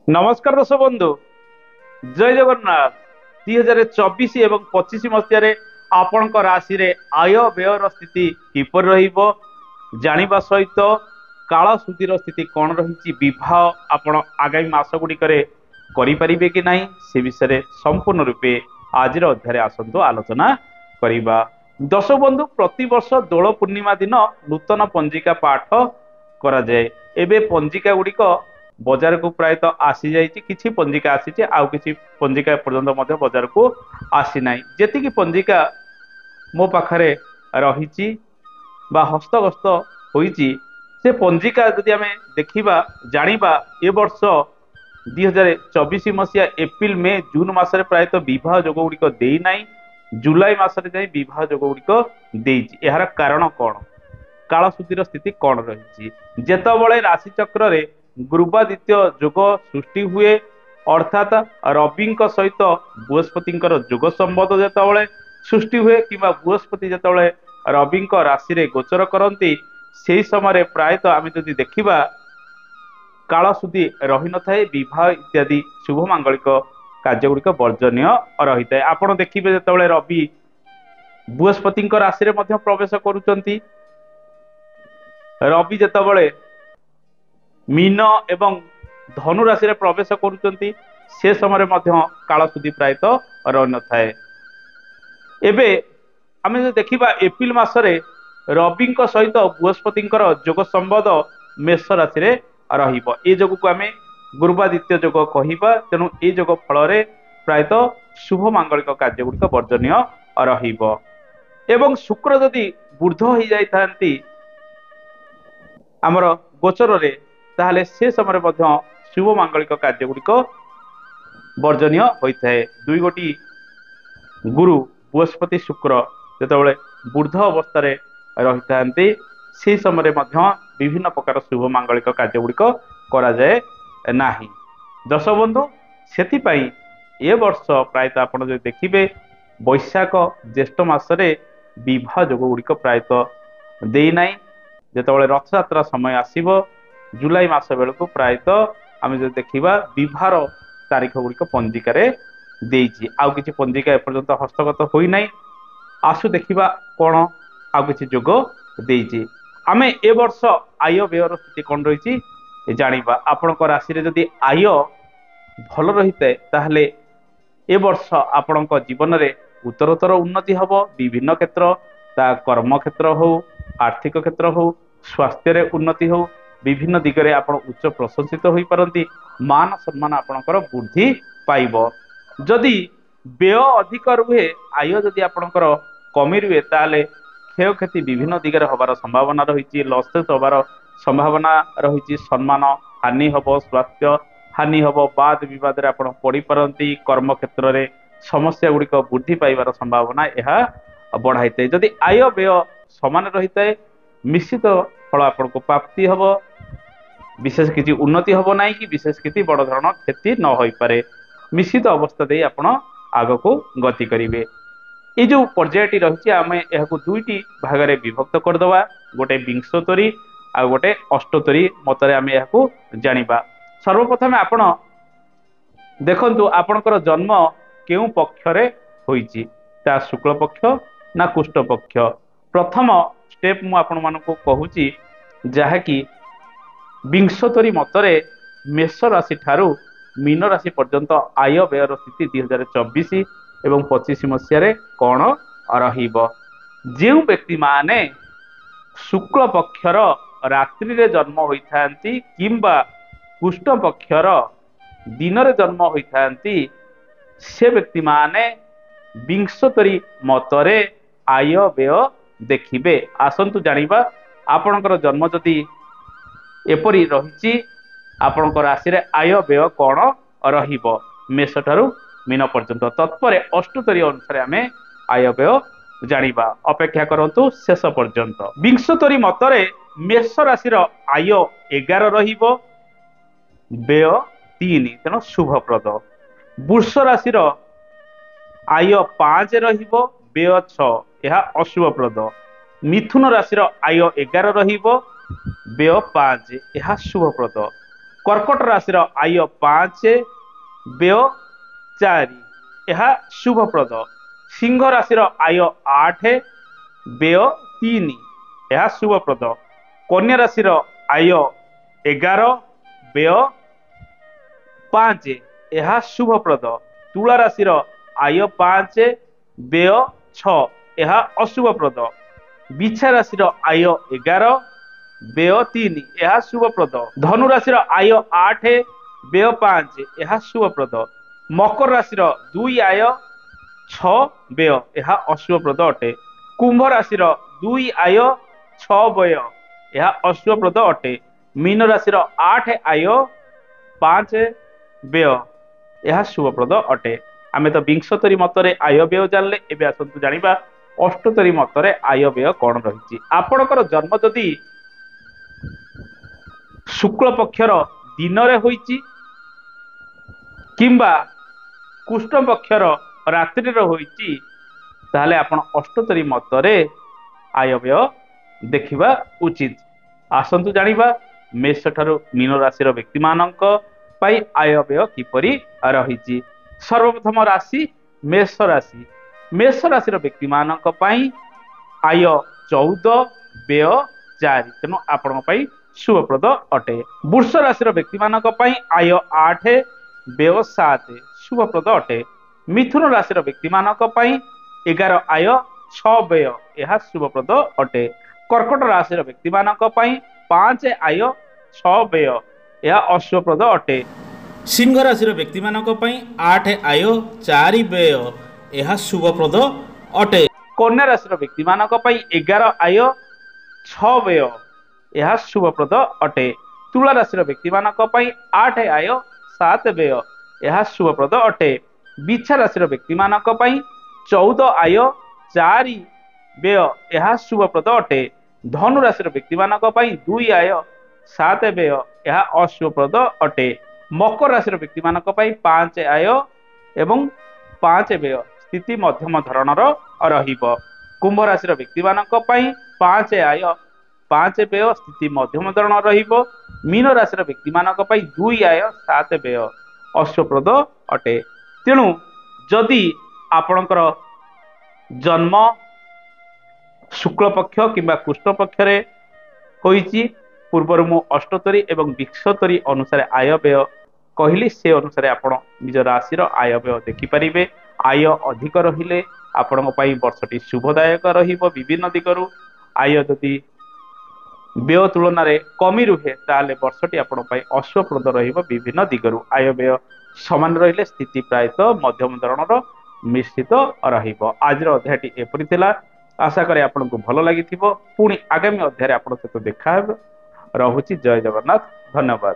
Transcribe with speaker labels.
Speaker 1: नमस्कार दर्शक बंधु जय जगन्नाथ 2024 एवं 25 मसीह आपण राशि रे आय व्ययर स्थिति किपर रहिबो जानिबा सहित काल सुधीर स्थिति कौन रही विवाह आपण आगामी मास गुड़िक करें कि नहीं से विषय संपूर्ण रूपे आज अध्याय आसतु आलोचना करवा। दर्शक बंधु प्रति वर्ष दोल पूर्णिमा दिन नूतन पंजिका पाठ करा जाए। एबे पंजिका गुड़िक बजार को प्रायत आसी जाइए किछि पंजिका आसी आउ किछि पंजिका पर्यंत बजार को आसी ना जी पंजिका मो पाखरे रही हस्तगस्त होइछि से पंजिका यदि आम देखा जानिबा ए वर्ष 2024 मसीहा एप्रिल मे जून मासरे प्रायत विवाह जोग गुड़िक देना जुलाई मासरे जाई विवाह जोग गुड़िक देइछि। एहार कारण कौन कालसूचीर स्थिति कौन रही जेतबळे राशि चक्र रे गुरुबादित्य जोग सृष्टि हुए अर्थात रवि सहित बृहस्पति जोग संबंध जेतबळे सृष्टि हुए कि बृहस्पति जेतबळे रवि राशि रे गोचर करती से समय प्रायत आम जदि देखा कालसूदी रही न थाए विवाह इत्यादि शुभ मांगलिक कार्य गुड़िक वर्जनीय रही है। आपड़ देखिए जिते रवि बृहस्पति राशि रे मध्य प्रवेश करुचंती रवि जेतबळे मीन एवं धनु राशि रे प्रवेश करुचंती से समय मध्य कालसूदी प्रायत रही न थाए। एबे आम देखा एप्रिल मासरे रवि सहित बृहस्पति जोग संबंध मेष राशि रे रहिबो। ए जोग को आम गुरुबादित्य जोग कहिबा तेणु ए जोग फल प्रायत शुभ मांगलिक कार्य गुड़िक वर्जनीय रहिबो। एवं शुक्र जदि वृद्ध हो जाइथांती आमर गोचर रे ताहले से समय मध्य शुभ मांगलिक कार्य गुड़िक वर्जनीय होता है। दुई गोटी गुरु बृहस्पति शुक्र जेतबळे वृद्ध अवस्था रही था से समय विभिन्न प्रकार शुभ मांगलिक कार्य गुड़िक करा जाए नाही। दर्शक बंधु से ए वर्ष प्रायत आपड़ जो देखिए बैशाख ज्येष्ठ मसरे विवाह जोग गुड़िक प्रायत देना जितेबाला रथयात्रा समय आसब जुलाई मास बेलू प्रायत आम जो देखा विवाह तारीख गुड़िक पंजिकार आउ कि पंजिका एपर्यंत हस्तगत होना आसु देखा कौन आउ कि जोग देइछि। आमे ए वर्ष आय व्ययर स्थिति कौन रही जानिबा। आपण राशि रे जदि आय भल रही है ताहले ए वर्ष आपण जीवन में उत्तरोत्तर उन्नति हब विभिन्न क्षेत्र ता कर्म क्षेत्र हो आर्थिक क्षेत्र हो स्वास्थ्य रे उन्नति हो विभिन्न दिगरे आपण उच्च प्रशंसित होई पारंती मान सम्मान आपणकर वृद्धि पाइब। जदि व्यय अधिक रुहे आय जदि आपणकर कमी रुहे ताले क्षय क्षति विभिन्न दिगरे हबार संभावना रही लसेस हबार संभावना रही सम्मान हानि हब स्वास्थ्य हानि हब वाद विवाद आप पड़ पारती कर्म क्षेत्र में समस्या गुड़िक वृद्धि पाइबार संभावना यह बढ़ाई थाए। जदि आय व्यय समान रही है निश्चित फल आपन को प्राप्ति हब विशेष किसी उन्नति हब ना कि विशेष किसी बड़ धरण क्षति न हो पारे निश्चित अवस्था दे आप आग को गति करेंगे। ये जो पर्यायटी रही आम यह दुईटी भाग में विभक्त करदे गोटे विंशोत्तरी आ गोटे अष्टोत्तरी मतरे आम यह जानिबा। सर्वप्रथम आपण देखंतु आपणकर जन्म केउ पक्षरे होईची ता शुक्ल पक्ष ना कुष्ठ पक्ष। प्रथम स्टेप मु आपण मानको कहूची जहाँकि विंशोत्तरी मतरे मेष राशि ठारू मीन राशि पर्यंत आय व्ययर स्थिति 2024 एवं 25 मसीह कौन रहिब। जो व्यक्ति माने शुक्ल पक्षर रात्रि रे जन्म होइथांती किंबा कुष्ठ पक्षर दिन रे जन्म होइथांती से व्यक्ति माने विंशोत्तरी मतरे आय व्यय देखिबे। आसंतु जानिबा आपणकर जन्म जदि एपरी रहिछि आपणकर राशि रे आय व्यय कौन रहिब मेष ठारू मीन पर्यंत तत्पर अष्टोत्तरी अनुसार आम आय व्यय जानिबा। अपेक्षा करंतु शेष पर्यंत। विंशोत्तरी मतरे मेष राशि आय 11 रहिब व्यय 3 तेणु शुभप्रद। वृष राशि आय 5 रहिब व्यय 6 यह अशुभप्रद। मिथुन राशि आय 11 रहिब व्यय 5 यह शुभप्रद। कर्कट राशि आय 5 व्यय 4 यह शुभप्रद। सिंह राशि आय 8 व्यय 3 यह शुभप्रद। कन्या राशि आय 11 व्यय 5 यह शुभप्रद। तुला राशि आय 5 व्यय 6 यह अशुभप्रद। बिछा राशि आय 11 व्यय 3 यह शुभप्रद। धनु राशि आय 8 व्यय 5 यह शुभप्रद। मकर राशि 2 आय 6 व्यय यह अशुभप्रद अटे। कुंभ राशि 2 आय 6 व्यय यह अशुभप्रद अटे। मीन राशि 8 आय 5 व्यय यह शुभप्रद अटे। आमे तो विंशतरी मतरे आय व्यय जानले, एबे आसंतु जानिबा अष्टोत्तरी मतरे आय व्यय कौन रही। आपणकर जन्म जदि शुक्ल पक्षर दिन रे होईची किंबा कृष्ण पक्षर रात्रि रे होईची ताहले आपण अष्टोत्तरी मतरे आय व्यय देखिबा उचित। आसंतु जानिबा मेष ठारू मीन राशि व्यक्ति मानक पाई आय व्यय किपरि रही। सर्वप्रथम राशि मेष राशि। मेष राशि व्यक्ति मानक पाई आय 14 व्यय 4 तेणु आपण शुभप्रद अटे। वृष राशि व्यक्ति मानक पाई आय 8 व्यय 7 शुभप्रद अटे। मिथुन राशि व्यक्ति मानक पाई 11 आय 6 व्यय यह शुभप्रद अटे। कर्कट राशि व्यक्ति मानक पाई 5 आय 6 व्यय यह अशुभप्रद अटे। सिंह राशि व्यक्ति मानक पाई 8 आय 4 व्यय यह शुभप्रद अटे। कन्या राशि व्यक्ति मानक पाई 11 आय 6 व्यय यह शुभप्रद अटे। तुला राशि व्यक्ति मानक पाई 8 आय 7 व्यय यह शुभप्रद अटे। बिछा राशि व्यक्ति मानक पाई 14 आय 4 व्यय यह शुभप्रद अटे। धनु राशि व्यक्ति मानक पाई 2 आय 7 व्यय यह अशुभप्रद अटे। मकर राशि व्यक्ति मानक पाई 5 आय एवं 5 व्यय स्थिति मध्यम धरणर रहिब। कुंभ राशि व्यक्ति मानक पाई 5 आय 5 व्यय स्थिति मध्यम धरण रहिब। मीन राशि व्यक्ति मानक पाई 2 आय 7 व्यय अशुभप्रद अटे। तेणु जदि आपणकर जन्म शुक्ल पक्ष किंबा कृष्ण पक्ष होईची पूर्वर मु अष्टोत्तरी एवं विंशतरी अनुसार आय व्यय कहली से अनुसार आपण निज राशि आय व्यय देखिपारे। आय अधिक रहिले आपण वर्षटी शुभदायक रहिबो। विभिन्न दिगरु आय जदि व्यय तुलन में कमी रुहे ताले वर्षटी आपण अशुभप्रद रहिबो। विभिन्न दिगरु आय व्यय समान रहिले स्थिति प्रायतः मध्यम धरणर मिश्रित रहिबो। आज अध्यायटी एपरि थिला। आशा करे आपको भल लगी। पुणी आगामी अध्याय आपण सहित देखा रहुची। जय जगन्नाथ। धन्यवाद।